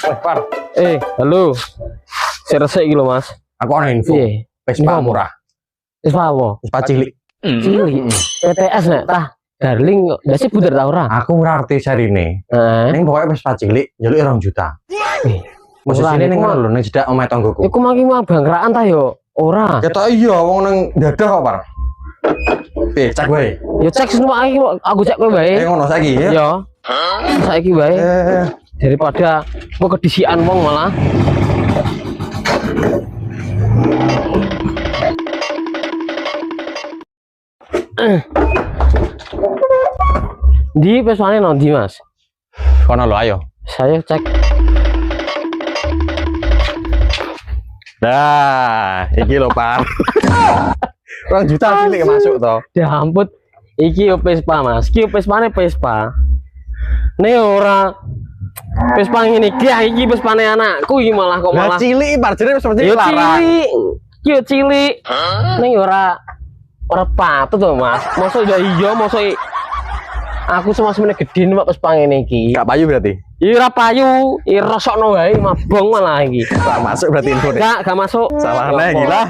Par. Halo. Saya resik iki lho, Mas. Aku ana info. Vespa murah. Vespa apa? Vespa cilik. Cilik. PTS nek tah. Darling, ndak sih buder ta ora? Aku ora arti sarine. Ning pokoke Vespa cilik njaluk 2 juta. Posisine ning ngono lho, ning cedak omahe tanggoku. Iku mangki mah bangkraan ta yo? Ora. Ya tak iya wong nang dadah kok, Par. Cek wae. Ya cek semua aku cek kowe wae. Ngono saiki ya. Ya. Saiki wae. Daripada kok kedisian wong malah. Di pesane nanti Mas. Kono lho ayo. Saya cek. Nah, iki lho, Par. 2 juta cilik masuk to. Ya ampun. Iki yo Vespa, Mas. Iki Vespane Vespa. Nih ora Vespa ngene iki Vespane anakku iki malah kok malah cilik, Par. Jare seperti yo larang. cilik. Yo cilik. Ning ora patut to, Mas. Mosok ya iya, mosok aku semasmene gede nek Vespa ngene iki. Gak payu berarti. Iya ora payu, irosokno wae mabong malah iki. Gak masuk berarti info deh. Gak masuk. Salah aneh gila.